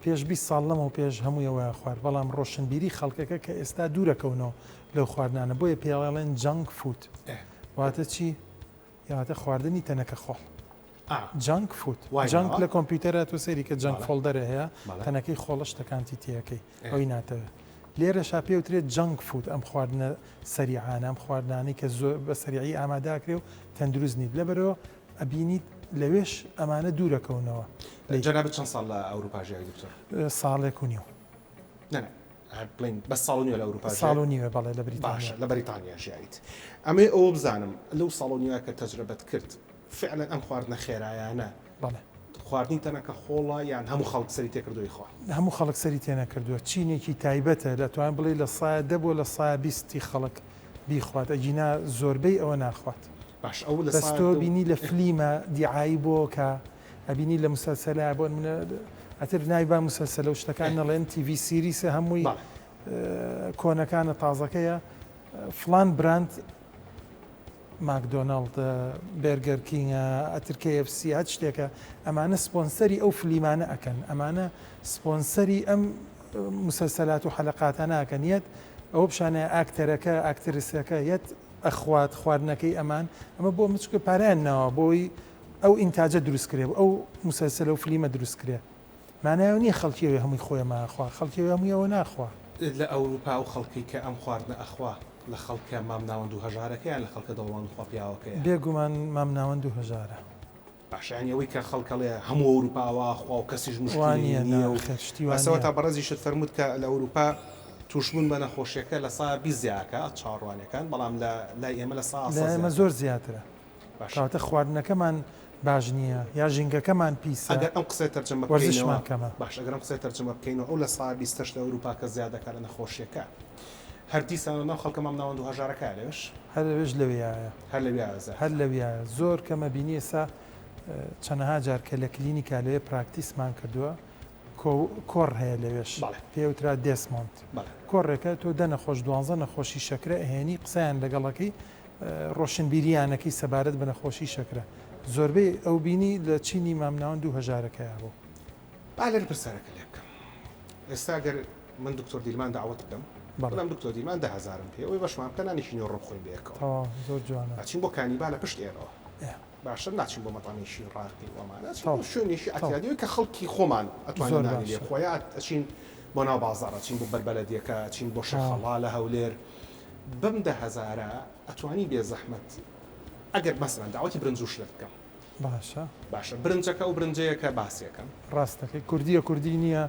پێش 20 ساڵ لەمە و پێش هەموویەوە خوارد بەڵام ڕۆشنبیری خەڵکەکە کە ئێستا دوورەکەونەوە لەو خواردنانە بۆیە پێڵێن جانک فوت واتە چی یاواتە خواردنی تەنەکە خۆڵ جانک فوت جانک لە کۆمپیوتەرە تۆ سەری کە جانک فۆلدەرە هەیە تەنەکەی خۆڵە شتەکانتی تێەکەی ئەوی ناتەوە لێرەشا پێوترێت جانک فوت ئەم خواردنە سەریعانە ئەم خواردنانی کە زۆر بە سەریعی ئاماداکرێ و تەندروست نیت لەبەرەوە ئەبینیت لەوێش ئەمانە دوورەکەونەوە جەناب چەند ساڵ لە ئەوروپا ژیاوی دکتۆر ساڵێک و نیو بڵین بە ساڵ و نیوە لە ئەوروپا ساڵ و نیوە بەڵێ لە بەریتانیا ژیاویت ئەمێ ئەوە بزانم لەو ساڵ و نیوە کە تەجربەت کرد فعلا ئەم خواردنە خێرایانە بەڵێ خواردنی تەنەکە خۆڵە یان هەموو خەڵک سەری تێکردوی خوا هەموو خەڵک سەری تێنە کردووە چینێکی تایبەتە لە توان بڵێ لە سایە دەبوو لە سایە 20 خەڵک بیخوات ئەجینا زۆربەی ئەوە ناخوات باش ئەو لە بەستۆ بینی لە فلیمە دیعایی بۆ کە ئەبینی لە مسلسلە بۆ منە ئەتر نایبا مسلسلە و شتەکان نەڵێن تیڤ سیریسە هەمووی کۆنەکانە تازەکەیە فلان براند ماکدۆناڵد بێرگەر کینگە ئەتر KFC هەت شتێکە ئەمانە سپۆنسەری ئەو فلیمانە ئەکەن ئەمانە سپۆنسەری ئەم مسلسلات و حەلەقاتانە ئەکەن یەت ئەوە بشانە ئاکتەرەکە ئاکترسەکە یەت ئەخوات خواردنەکەی ئەمان ئەمە بۆ مچکە پارەیان ناوە بۆی ئەو ئینتاجە دروستکرێ ئەو مسلسلە و فلیمە دروستکرێ مانایە نییە خەڵکیەوە هەمووی خۆیماخوا خەڵکیەوە هەموویەوە ناخوا لە ئەوروپا و خەڵکی کە ئەم خواردنە ئەخوا لە خەڵکە مام ناوەند و هەژارەکەیان لە خەڵکە دەوڵان خوا پیاوەکەی بێگومان مام ناوەند و هەژارە باشیانەوەی کە خەڵکەڵێ هەموو ئەوروپاوە خوا و کەسیش مشکلانە نیە تا بەڕێزیشت فەرمووت کە لە ئەوروپا توشبوون بە نەخۆشیەکە لە سا بیزیاکە چاڕوانەکان بەڵام لای ئێمە لە سا ئێمە زۆر زیاترە کاتە خواردنەکەمان باش نییە یا ژینگەکەمان پیسە ئەگەر ئەم قسەی تەرجەمە وەرزشمان کەمە باش ئەگەر ئەم قسەی تەرجەمە بکەینەوە ئەو لە ساڵ 20 لە ئەوروپا کە زیادەکە لە نەخۆشیەکە هەردیسانە خەڵکە مام ناوەند 2000 لەش هەر لەوێش لەوەیە هەر لەویە زۆر کەمە بینی ئێستا چەندەها جار کە لە کلینیکا لەوێ پراکتیسمان کردووە کۆڕ هەیە لەوێش پێوترا دێسمۆنت کۆڕێکە تۆ دە نەخۆش 12 نەخۆشی شەکرە هێنی قسەیان لەگەڵەکەی ڕۆشنبیریانەکەی سەبارەت بە نەخۆشی شەکرە زۆربەی ئەو بینی لە چینی مامناوەند 2000کەیە بوو بالێر پرسیارەکە لێ بکەم ئێستا گەر من دکتۆر دیلمان داوت بکەم بەڵام دکتۆر دیلمان 10,000 پێ ئەوی بەشمان بکە نانیشینەوە ڕۆبخۆی بێکەوە زۆر جوانە ئاچین بۆ کانیبا لە پشت ئێرەوە باشە ناچین بۆ مەتامیشی ڕاقی وەمانە شوێنێکی ئەتیادیەوەی کە خەڵکی خۆمان ئەتوانین نانی لێ خۆیان ئەچین بۆ ناو بازاڕە چین بۆ بەربەلەدیەکە چین بۆ شەخەڵا لە هەولێر بەم 10,000 ئەتوانی بێ زەحمەت ئەگەر مەسەڵەن داوەتی برنج و شلە بکەم باشە برنجەکە و برنجەیەکە باسیەکەم ڕاستەکەی کوردی نییە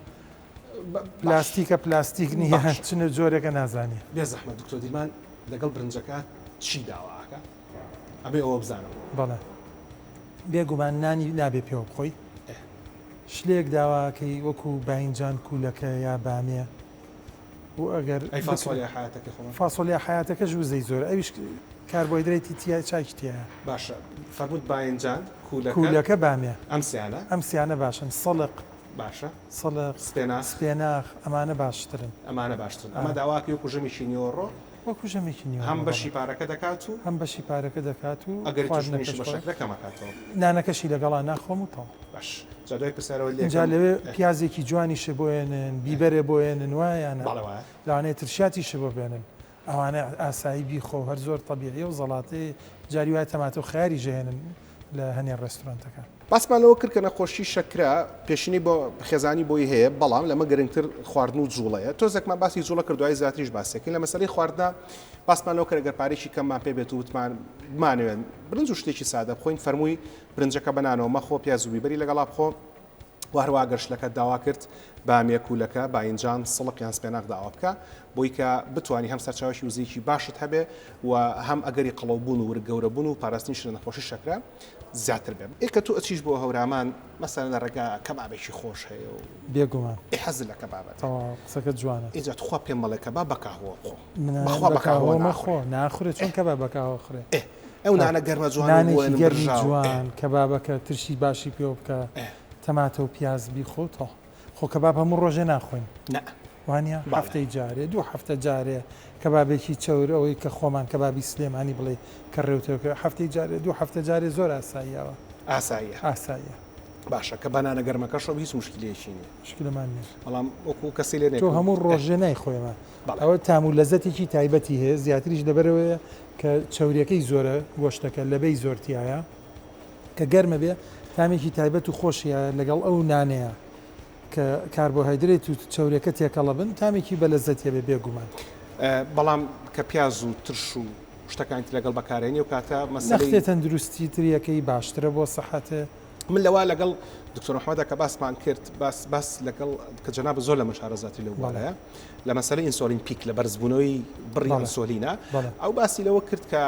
پلاستیک نییە چنە جۆرێکە نازانێ بێ زەحمەت دکتۆر دیلمان لەگەڵ برنجەکە چی داواکە ئەبێ ئەوە بزانم بەڵێ بێگومان نانی نابێ پێوە بخۆی شلێک داواکەی وەکو باینجان کوولەکە یا بامێ و ئەگەر فاسۆلیا حیاتەکە ژوزەی زۆر ئەویش کاربۆیدرێتی تیا چاکتیە باشە فەرمووت باینجان کوولەکە بامێ ئەم سیانە باشن سەڵق باشە سەڵق سپێناخ ئەمانە باشترن ئەمە داواکە وەکو ژەمیشی نیۆڕۆ وەکو ژەمێکی نیوە هەم بەشی پارەکە دەکات و هەم بەشی پارەکە دەکات و ئەگەر بەشەکەمەکاتەوە نانەکەشی لەگەڵا ناخۆم و تاڵ باش جادوای پرسیارەوە لێجا لەوێ پیازێکی جوانیشە بۆێنن بیبەرێ بۆێنن وایانە لەوانەیە ترشاتیشە بۆ بێنن ئەوانە ئاسایی بیخۆ هەر زۆر تەبیعی و زەڵاتی جاری وای تەماتە و خیاری ژێنن لە هەنێ ڕێستورانتەکان باسمانەوە کرد کە نەخۆشی شەکرا پێشنی بۆ خێزانی بۆی هەیە بەڵام لەمە گرنگتر خواردن و جوڵەیە تۆزێکمان باسی جوڵە کردوای زیاتریش باسێکین لە مەسەلەی خواردنا باسمانەوە کە ئەگەر پارێکی کەممان پێ بێت و وتمان بمانوێن برنج و شتێکی سادە بخۆین فەرمووی برنجەکە بەنانەوە مەخۆ پیاز و بیبەری لەگەڵا بخۆ وهروە گەشتەکە داوا کرد بامێ کوولەکە باینجان سڵق یان سپێناغ داوا بکە بۆی کە بتوانانی هەم سەرچاوەشی وزەیەکی باشت هەبێ و هەم ئەگەری قەڵەوبوون و ورگەورەبوون و پاراستنیش لە نەخۆشی شەکرا زیاتر بێ ئێکە تو ئەچیش بۆ هەورامان مەسەلەن لە ڕێگا کەبابێکی خۆش هەیە و بێگومان حەز لە کەبابەت قسەکە جوانە ئیجا خوا پێم مەڵێ کەباب بە قاهوە بخۆ مەخۆ ناخورێت چۆن کەباب بە قاهوە خوڕێ ئەو نانە گەرمە جوانێکی گەرمی جوان کەبابەکە ترشی باشی پێ بکە تەماتە و پیاز بیخۆتەوە خۆ کەباب هەموو ڕۆژێ ناخۆین وانە هەفتەی جارێ دوو هەفتە جارێ کەبابێکی چەور ئەوەی کە خۆمان کەبابی سلێمانی بڵێ کە ڕێوتەوە هەفتەی جارێ دوو هەفتە جارێ زۆر ئاساییەوە ئاساییە باشە کە بەنانە گەرمەکەشەوە هیچ مشکلێکی نیە مشکلمان نیە بەڵام وەکو کەسی لێ تۆ هەموو ڕۆژێ نایخۆیمە ئەوە تام و لەزەتێکی تایبەتی هەیە زیاتریش لەبەرەوەیە کە چاوریەکەی زۆرە گۆشتەکە لەبەی زۆرتیایە کە گەرمە بێ تامێکی تایبەت و خۆشیە لەگەڵ ئەو نانەیە کە کاربۆهایدرێت و چاوریەکە تێکەڵە بن تامێکی بە لەزەتیە بێ بێگومان بەڵام کە پیاز و ترش و شتەکانی لەگەڵ بەکارێنی و کاتە مەسەلەی تەندروستی تریەکەی باشترە بۆ سەحەتە من لەوا لەگەڵ دکتۆر محەممەدە کە باسمان کرد باس لەگەڵ کە جەناب زۆر لە مشارەزاتی لەو باڵەیە لە مەسەلەی ئینسۆلین پیک لە بەرزبوونەوەی بڕی ئینسۆلینە ئەو باسی لەوە کرد کە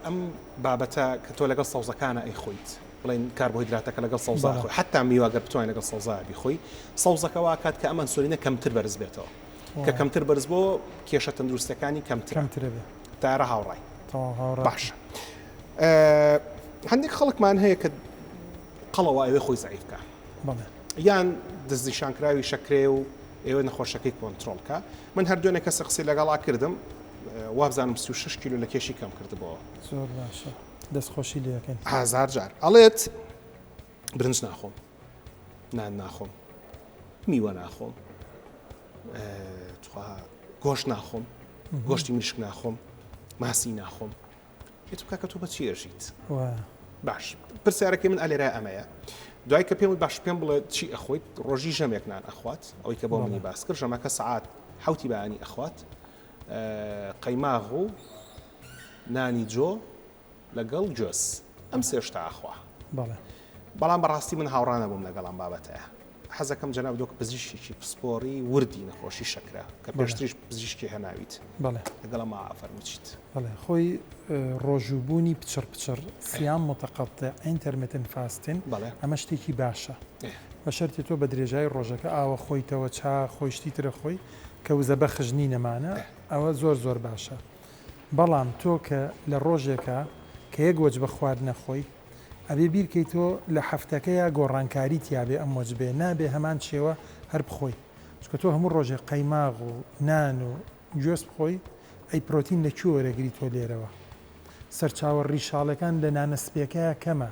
ئەم بابەتە کە تۆ لەگەڵ سەوزەکانە ئەیخۆیت بڵێن کاربۆهیدراتەکە لەگەڵ سەوزا خۆی حتا میوەگەر بتوانین لەگەڵ سەوزا بیخۆی سەوزەکەەوە کات کە ئەمە ئینسۆلینە کەمتر بەرز بێتەوە کە کەمتر بەرز بۆ کێشە تەندروستەکانی کەمتر بێ تارە هاوڕای باشە هەندێک خەڵکمان هەیە کە قەڵەوە ئەوێ خۆی زعیفکە یان دەستنیشانکراوی شەکرێ و ئێوە نەخۆشەکەی کۆنتترۆلکە من هەردوێنێ کەسە قسەی لەگەڵا کردم وابزانم 36 کیلو لە کێشی کەم کردبەوە زۆر باشە دەستخۆشی لەکەن هزار جار ئەڵێت برنج ناخۆم نان ناخۆم میوە ناخۆم گۆشت ناخۆم گۆشتی مشک ناخۆم ماسی ناخۆم پێت بکە تۆ بە چی ئەژیت باش پرسیارەکەی من ئەلێرە ئەمەیە دوای کە پێم باش پێم بڵێ چی ئەخۆیت ڕۆژی ژەمێک نان ئەخوات ئەوەی کە بۆ منی باس کرد ژەمەکە سەعات حوتی بەیانی ئەخوات قەیماغ و نانی جۆ لەگەڵ جۆس ئەم سێشتا ئەخوا بەڵام بەڕاستی من هاوڕانە بووم لەگەڵام بابەتەیە حەزەکەم جەناب دۆک پزیشکی پسپۆری وردی نەخۆشی شەکرا کە پێشتریش پزیشکی هەناویت بەڵێ لەگەڵە ما فەرموچیت بەڵێ خۆی ڕۆژوبوونی پچڕ سیام متەقەطع ئینتەرمێتن فاستن بەڵێ ئەمە شتێکی باشە بە شەرتی تۆ بە درێژای ڕۆژەکە ئاوە خۆیتەوە چا خۆشتی ترە خۆی کە وزە بە خژنی نەمانە ئەوە زۆر باشە بەڵام تۆ کە لە ڕۆژێکە کە یەک وەج بە خوارد نەخۆی ئەبێ بیرکەی تۆ لە هەفتەکەیە گۆڕانکاری تیاابێ ئەم وەجبێ نابێ هەمان شێوە هەر بخۆی چکە تۆ هەموو ڕۆژێک قەیماغ و نان و گوێز بخۆی ئەی پرۆتین لەکوێ وەرەگری تۆ لێرەوە سەرچاوە ڕیشاڵەکان لە نانەسپێکەیە کەمە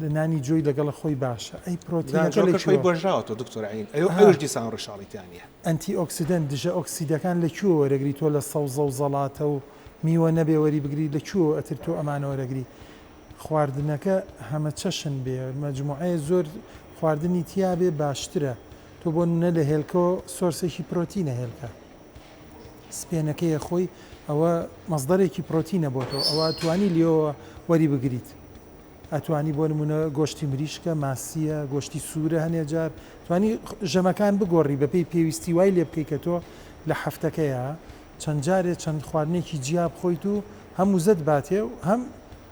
لە نانی جۆی لەگەڵ خۆی باشە ئەی پرۆتینەکەی بۆژاوەوە دکتۆرعین ئەوش دیسان ڕیشاڵیتیانە ئەنتی ئۆکسیدەن دژە ئۆکسیدەکان لەکوێ وەرەگری تۆ لە سەوزە و زەڵاتە و میوە نەبێ وەری بگری لەکوێ ئەتر تۆ ئەمانە وەرەگری خواردنەکە هەمە چەشن بێ مەجموعەیە زۆر خواردنی تیا بێ باشترە تۆ بۆ نە لە هێلکۆ سۆرسێکی پرۆتینە هێلکە سپێنەکەیە خۆی ئەوە مەزدەرێکی پرۆتینە بۆ تۆ ئەوە توانی لێەوە وەری بگریت ئەتوانی بۆ نمونە گۆشتی مریشکە ماسیە گۆشتی سوورە هەنێ جار توانی ژەمەکان بگۆڕی بەپێی پێویستی وای لێ بکەی کە تۆ لە هەفتەکەیە چەند جارێ چەند خواردنێکی جیاب خۆیت و هەموو زەت باتێ و هەم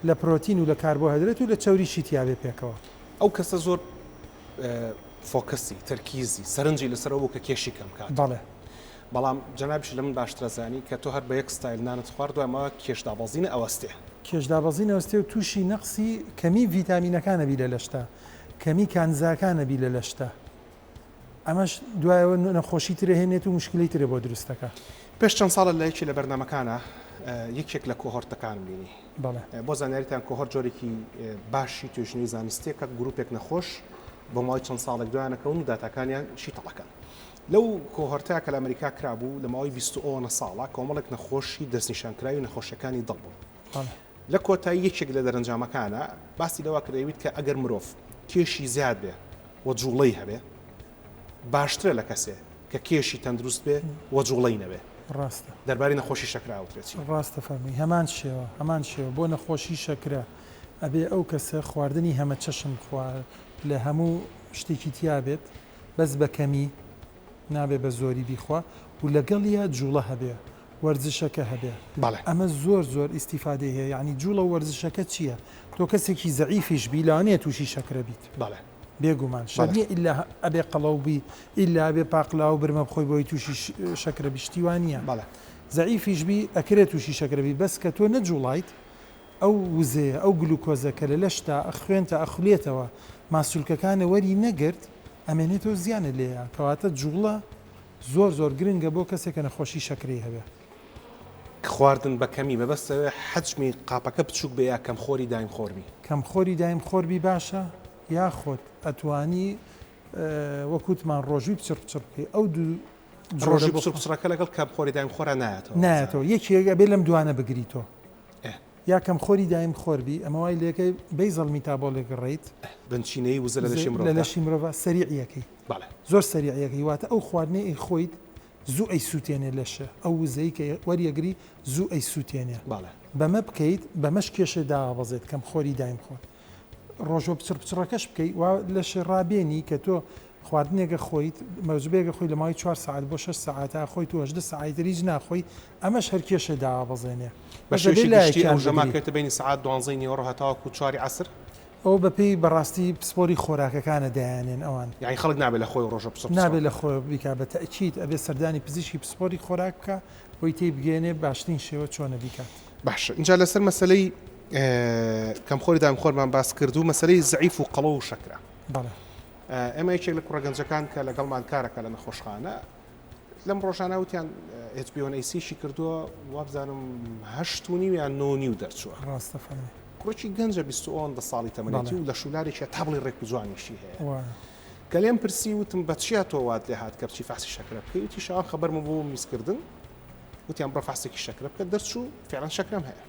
لە پرۆتین و لە کاربۆهایدرێت و لە چاوریشی تیاابێ پێکەوە ئەو کەسە زۆر فۆکسی تەرکیزی سەرنجی لەسەرەوە کە کێشی کەم کات بەڵێ بەڵام جەنابش لە من باشترەزانی کە تۆ هەر بە یەک ستایل نانت خوارد دوامەوە کێشدابەزینە ئەوەستێ کێشدابەزین ئەوستێ و تووشی نەقسی کەمی ڤیتامینەکانە بی لە لەشتا کەمی کانزاکانە بی لە لەشتا ئەمەش دوایەوە نەخۆشی ترە هێنێت و مشکلی ترە بۆ دروستەکە پێش چەند ساڵە لە یەکی لە بەرنامەکانە یەکێک لە کۆهۆرتەکان بینی بۆ زانیاریتان کۆهۆر جۆرێکی باشی توێژنەی زانستێکە گروپێک نەخۆش بۆ ماوەی چەند ساڵێک دوایانەکەون و داتاکانیان شیتەڵەکەن لەو کۆهۆرتەیە کە لە ئەمریکا کرابوو لە ماوەی 20 ساڵە کۆمەڵێک نەخۆشی دەستنیشانکراوی نەخۆشەکانی دڵ بوو لە کۆتایی یەکێک لە دەرەنجامەکانە باسی لەوە کردەویت کە ئەگەر مرۆڤ کێشی زیاد بێ وە جوڵەی هەبێ باشترە لە کەسێ کە کێشی تەندروست بێ وە جوڵەی نەبێ ڕاستە دەربارەی نەخۆشی شەکراوترێتی ڕاستە فەرمی هەمان شێوە بۆ نەخۆشی شەکرا ئەبێ ئەو کەسە خواردنی هەمە چەشم خوارد لە هەموو شتێکی تیا بێت بەس بە کەمی نابێ بە زۆری بیخوا و لەگەڵیە جوڵە هەبێ وەرزشەکە هەبێ ئەمە زۆر ئیسیفادەی هەیە یعنی جوڵە وەرزشەکە چییە تۆ کەسێکی زەعیفیش بی لاوانەیە تووشی شەکرە بیت بێگومان شەرنیە ئیلا ئەبێ قەڵەوبی ئیلا ئەبێ پاقلا و برمە بخۆی بۆی تووشی شەکرە بیشتیوانە زەعیفیش بی ئەکرێت تووشی شەکرەبی بەس کە تۆ نەجوڵیت ئەو وزەیە ئەو گلوکۆزەکە لە لەشتا ئەخوێنتە ئەخولێتەوە ماسوولکەکانە وەری نەگرت ئەمێنێتەوە زیانە لێیە کەواتە جوڵە زۆر گرنگە بۆ کەسێکە نەخۆشی شەکرەی هەبێ خواردن بە کەمی بەبەستەوە حەجمی قاپەکە بچووک بێ یا کەم خۆری دایم خۆربی کەم خۆری دایم خۆربی باشە یاخۆت ئەتوانی وەکوتمان ڕۆژوی پچڕ بکەی ئەو دوو ڕۆژی بچڕەکە لەگەڵ کەم خۆری دایم خۆرە نایەتەوە یەکێک بێ لەم دوانە بگریتەوە یا کەم خۆری دایم خۆربی ئەمە وای لێکەی بەیزەڵ میتابۆلێک ڕێیت بنچینەی وزە لە لەشی مرۆڤ سەریعیەکەی زۆر سەریعیەکەی واتە ئەو خواردنەی خۆیت زوو ئەی سووتێنێ لەشە ئەو وزەی کە وەریەگری زوو ئەی سووتێنێ بەمە بکەیت بەمەش کێشە دابەزێت کەم خۆری دایم خۆت ڕۆژۆ پچڕەکەش بکەیت وا لەش ڕابێنی کە تۆ خواردنێکە خۆیت مەوجبێکە خۆی لە ماوەی 4 ساعت بۆ 6 ساعتە خۆی تو 8 ساعتریج ناخۆی ئەمەش هەر کێشە دابەزێنێ ژەماکەێتە بینی ساعت 12 نیوەڕۆ هەتاوەکو 4 عەسر ئەو بەپێی بەڕاستی پسپۆری خۆراکەکانە دایانێن ئەوان یعنی خەڵک نابێت لە خۆی ڕۆژە نابێت لە خۆی بیکا بە تەکید ئەبێ سەردانی پزیشکی پسپۆری خۆراک بکە بۆی تێی بگەێنێ باشترین شێوە چۆنە بیکات باشە اینجا لەسەر مەسلەی کەم خۆری دایم خۆرمان باس کرد و مەسلەی زعیف و قەڵە و شەکرا ئێمە یەکێک لە کوڕەگەنجەکان کە لەگەڵمان کارەکە لە نەخۆشخانە لەم ڕۆژانە وتیان HbA1c کردووە وابزانم 8.5 یان 9.5 دەرچووە ڕاستە فەرمی کوڕێکی گەنجە 22 ساڵی تەمەنێتی و لە شولارێکە تەبڵی ڕێک و جوانیشی هەیە کە لێم پرسی وتم بە چیا تۆ وات لێ هات کە بچی فاسی شەکرە بکەی وتی شەوان خەبەرمە بۆ میزکردن وتیان بڕە فاسێکی شەکرە بکە دەرچوو فعلەن شەکرەم هەیە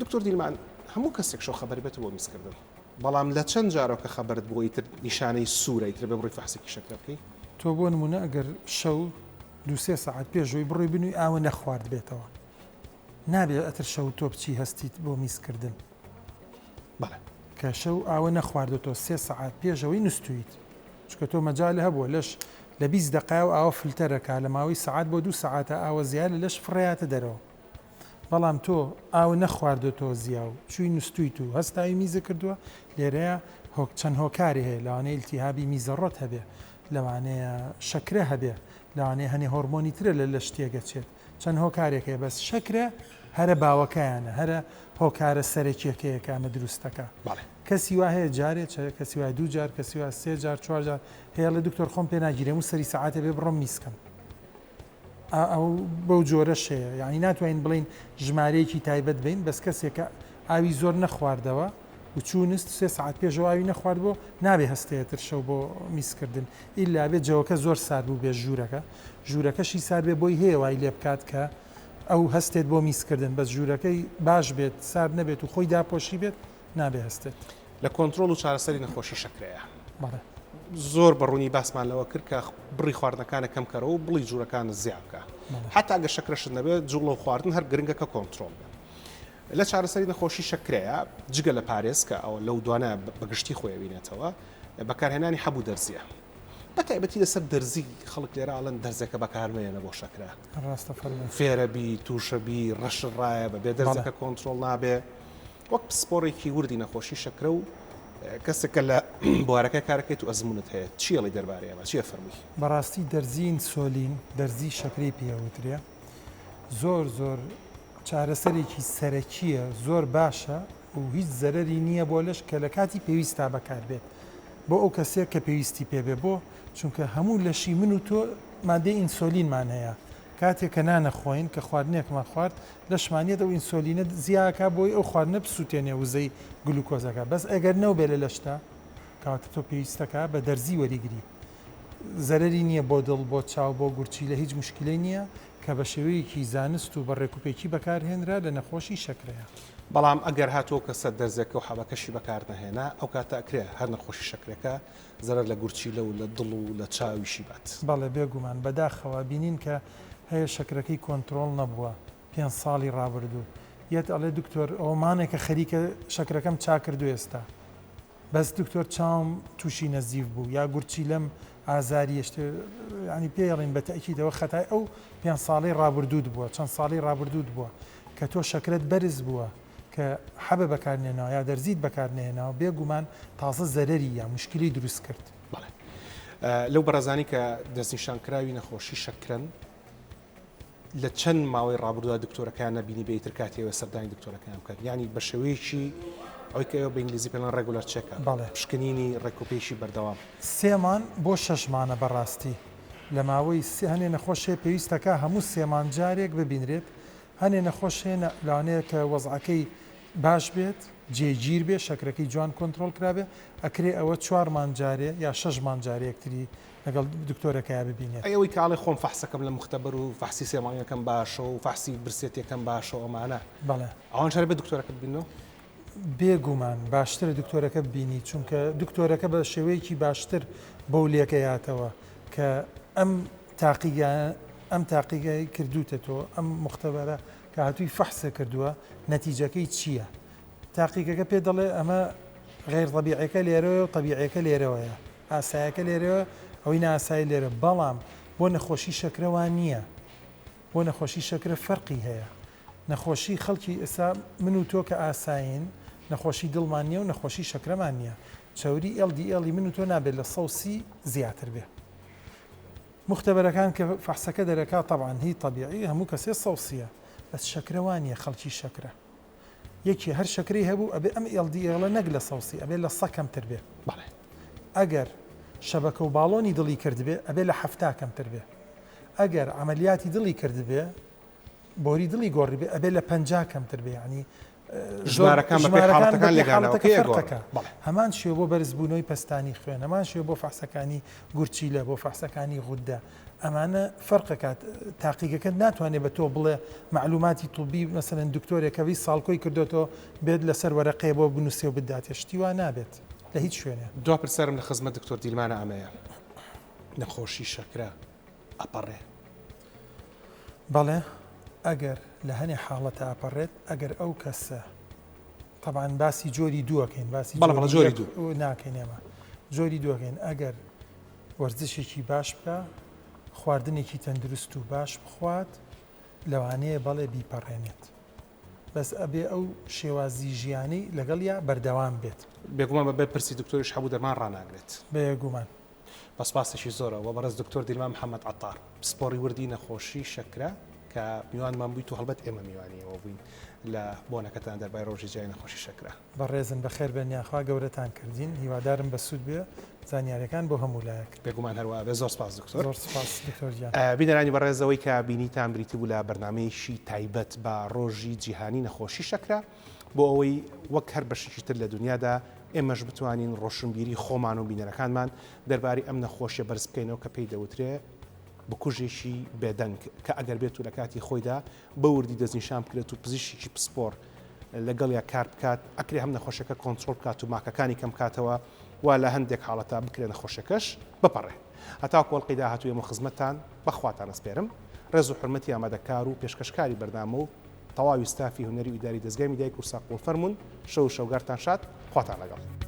دکتۆر دیلمان هەموو کەسێک شەو خەبەری بێتە بۆ میزکردن بەڵام لە چەند جارۆکە خەبەرت بۆ ئیتر نیشانەی سوورە ئیتر بێ بڕی فاسێکی شەکرە بکەی تۆ بۆ نمونە ئەگەر شەو 2-3 ساعت پێشەوەی بڕۆی بنووی ئاوە نەخوارد بێتەوە نابێت ئەتر شەو تۆ بچی هەستیت بۆ میزکردن کە شەو ئاوە نەخواردەوە 3 ساعت پێشەوەی نووسیت چکە تۆ مەجای هەبووە لەش لە 20 دقیقا و ئاوە فلتەرەکە لە ماوەی سعات بۆ 2 ساعتە ئاوە زیاد لەش فڕێاتە دەرەوە بەڵام تۆ ئاو نەخواردۆتەوە زیا و چووی نووسیت و هەستاوی میزە کردووە لێرەیە چەند هۆکاری هەیە لەوانەیە ئیلتیهابی میزەڕۆت هەبێ لەوانەیە شەکرە هەبێ لەوانەیە هەنێ هۆرمۆنی ترە لە شتێگە چێت چەند هۆکارێک هەیە بەس شەکرە هەرە باوەکەیانە هەرە هۆکارە سەرەکیەکەیە کامە دروستەکە کەسی وا هەیە جارێت کەسی وای 2 جار کەسی وا 3 جار 4 جار هەیە لە دکتۆر خۆم پێ ناگیرێم و سەری سەعاتە بێ بڕۆم میسکەم ئەو بەو جۆرەش هەیە یعنی ناتوانین بڵین ژمارەیەکی تایبەت بین بەس کەسێکە ئاوی زۆر نەخواردەوە و چوونست 3 ساعت پێشەوە ئاوی نەخوارد بۆ نابێ هەستەیەتر شەو بۆ میسکردن ئیلا بێت جەوەکە زۆر سارد بوو بێ ژوورەکەشی سار بێ بۆی هەیە وای لێ بکات کە ئەو هەستێت بۆ میسکردن بەس ژوورەکەی باش بێت سارد نەبێت و خۆی داپۆشی بێت نابێ هەستێت لە کۆنتترۆل و چارەسەری نەخۆشی شەکرەیە زۆر بەڕوونی باسمان لەوە کرد کە بڕی خواردنەکانە کەم کەرەوە و بڵی جوورەکان زیابکە حتا ئەگە شەکرەشت نەبێت جوڵە و خواردن هەر گرنگەکە کۆنتترۆل لە چارەسەری نەخۆشی شەکرەیە جگە لە پارێز کە ئەو لەو دوانە بەگشتی خۆیبینێتەوە بەکارهێنانی هەبوو دەرزیە بەتایبەتی لەسەر دەرزی خەڵک لێرە ئاڵەن دەرزەکە بەکارمێنە بۆ شەکرە فێرەبی تووشەبی ڕەشڕایە بەبێ دەرزەکە کۆنتترۆل نابێ وەک پسپۆڕێکی وردی نەخۆشی شەکرە و کەسێکە لە بوارەکە کارەکەیت و ئەزمونت هەیە چیەڵی دەربارەیەمە چیە فەرمی بەڕاستی دەرزی ئینسۆلین دەرزی شەکرەی پێوترێ زۆر چارەسەرێکی سەرەکیە زۆر باشە و هیچ زەرەری نییە بۆ لەش کە لە کاتی پێویستا بەکاربێت بۆ ئەو کەسێک کە پێویستی پێبێ بۆ چونکە هەموو لەشی من و تۆ مادەی ئینسۆلینمان هەیە کاتێک کە نانەخۆین کە خواردنێکمان خوارد لەشمانیت ئەو ئینسۆلینە زیاکە بۆی ئەو خواردنە بسووتێنێ وزەی گلوکۆزەکە بەس ئەگەر نەوبێ لە لەشتا کاتە تۆ پێویستەکە بە دەرزی وەریگری زەرەری نییە بۆ دڵ بۆ چاو بۆ گورچی لە هیچ مشکلەی نییە کە بە شێوەیەکی زانست و بە ڕێکوپێکی بەکارهێنرا لە نەخۆشی شەکرەیە بەڵام ئەگەر هاتووە کەسە دەرزێکە و حەبەکەشی بەکار نەهێنا ئەو کاتە ئەکرێ هەر نەخۆشی شەکرەکە زەرەر لە گورچیلە و لە دڵ و لە چاویشی بات بەڵێ بێگومان بەداخەوە بینین کە هەیە شەکرەکەی کۆنتترۆل نەبووە 5 ساڵی ڕابردوو یەت ئەڵێ دکتۆر ئەومانێکە خەریکە شەکرەکەم چاکردو ئێستا بەس دکتۆر چاوم تووشی نەزیف بوو یا گورچی لەم ئازاری ینی پێڵین بە تەکیدەوە خەتای ئەو 5 ساڵی ڕابردوود بووە چەند ساڵی ڕابردوود بووە کە تۆ شەکرت بەرز بووە کە حەبە بەکارنێنەوە یا دەرزیت بەکارنێنەوە بێگومان تازە زەرەری یا مشکلی دروست کرد لەو بەڕێزانی کە دەستنیشانکراوی نەخۆشی شەکرن لە چەند ماوەی ڕابردووە دکتۆرەکان نەبینی بێتتر کاتێوە سەردانی دکتۆرەکان بکات ینی بە شێوەیەکی ئەوەی کە ئەوە بە ئینگلیزی پێڵەن ڕێگولەر چێکە پشکنینی ڕێکوپێشی بەردەوام 3 مان بۆ 6 مانە بەڕاستی لە ماوەی هەنێ نەخۆشێ پێویستەکە هەموو 3 مان جارێک ببینرێت هەنێ نەخۆشێ لەوانەیە کە وەزعەکەی باش بێت جێگیر بێ شەکرەکەی جوان کۆنتترۆل کرابێ ئەکرێ ئەوە 4 مان جارێ یا 6 مان جارێکتری لەگەڵ دکتۆرەکە ببینێت ئەوەی کاڵی خۆم فەحسەکەم لە مختبەر و فەحسی سێمانیەکەم باشە و فەحسی برسێتەکەم باشە ئەمانە بەڵێ ئەوان شارە بە دکتۆرەکە ببینەوە بێگومان باشترە دکتۆرەکە ببینی چونکە دکتۆرەکە بە شێوەیەکی باشتر بەو لێکەیاتەوە کە ئەم تاقیگای کردوتە تۆ ئەم مختبەرە کە هاتووی فەحسە کردووە نەتیجەکەی چییە تاقیگەکە پێ دەڵێ ئەمە غیر طبیعیەکە لێرەوە و طبیعیەکە لێرەوەیە ئاسایەکە لێرەوە ئەوەی ناسایی لێرە بەڵام بۆ نەخۆشی شەکرەوان نییە بۆ نەخۆشی شەکرە فەرقی هەیە نەخۆشی خەڵکی ئێستا من و تۆ کە ئاساین نەخۆشی دڵمان نییە و نەخۆشی شەکرەمان نییە چاوری LDL من و تۆ نابێت لە 130 زیاتر بێ مختبەرەکان کە فەحسەکە دەرەکات طبعاً هی طبیعی هەموو کەسێ 130 بەس شەکرەوانیە خەڵکی شەکرە یەکی هەر شەکری هەبوو ئەبێ ئەم LDL نەک لە 130 ئەبێ لە 100 کەمتر بێ ئەگەر شەبەکە و باڵۆنی دڵی کرد بێ ئەبێ لە 70 کەمتر بێ ئەگەر عملیاتی دڵی کرد بێ بۆری دڵی گۆڕی بێ ئەبێ لە 50 کەمتر بێ ینی ژمارەکان فەرقەکە هەمان شێوە بۆ بەرزبوونەوەی پەستانی خوێن هەمان شێوە بۆ فەحسەکانی گورچیلە بۆ فەحسەکانی غودە ئەمانە فەرقەکات تاقیگەکە ناتوانێت بە تۆ بڵێ معلوماتی توبی مەسەرەن دکتۆرێکەوی ساڵکۆی کردوەوە بێت لەسەر وەرەقەیە بۆ بنووسێ و بداتێ شتی وا نابێت لە هیچ شوێنێ دوا پرسەرم لە خزمەت دکتۆر دیلمانە ئەمەیە نەخۆشی شەکرە ئەپەڕێ بەڵێ ئەگەر لە هەنێ حاڵەتە ئاپەڕێت ئەگەر ئەو کەسە طبعاً باسی جۆری دووەکەین باسی جۆری دوو ناکەین ئێمە جۆری دووەکەین ئەگەر وەرزشێکی باش بکە خواردنێکی تەندروست و باش بخوات لەوانەیە بەڵێ بیپەڕێنێت بەس ئەبێ ئەو شێوازی ژیانی لەگەڵ یا بەردەوام بێت بێگومان بە پرسی دکتۆریش هەبوو دەرمان ڕناگرێت بێگومان بەسپاسێکی زۆرە و بەڕێز دکتۆر دیلمان محەممەد عتار سپۆڕی وردی نەخۆشی شەکرە کە میوانمان بوویت و هەڵبەت ئێمە میوانیەوە بووین لە بۆنەکەتان دەربای ڕۆژی جای نەخۆشی شەکرە بەڕێزن بەخێر بەنیاخوا گەورەتان کردین هیوادارم بە سوود بێ زانیاریەکان بۆ هەموو لایەک بێگومان هەروە بێ زۆر سپاس دکتۆر زۆر سپاس دکتۆر بینەرانی بەڕێزەوەی کە بینیتان بریتی بوو لە بەرنمەیەشی تایبەت بە ڕۆژی جیهانی نەخۆشی شەکرە بۆ ئەوەی وەک هەر بەشێکی تر لە دنیادا ئێمەش بتوانین ڕۆشنبیری خۆمان و بینەرەکانمان دەربارەی ئەم نەخۆشیە بەرز بکەینەوە کە پێی دەوترێ بکوژێکی بێدەنگ کە ئەگەر بێت و لە کاتی خۆیدا بە وردی دەستنیشان بکرێت و پزیشکی پسپۆر لەگەڵ یا کار بکات ئەکرێ هەم نەخۆشەکە کۆنتترۆل بکات و ماکەکانی کەم کاتەوە وا لە هەندێک حاڵەتا بکرێن نەخۆشەکەش بپەڕێ هەتا کۆڵقی داهاتووی ئێمە خزمەتتان بەخواتان ئەسپێرم ڕێز و حرمەتی ئامادەکار و پێشکەشکاری بەردامە و تەواوی ستافی هونەری و ئیداری دەستگای میدیای کورساق و فەرمونون شەو شەوگارتان شاد خواتان لەگەڵ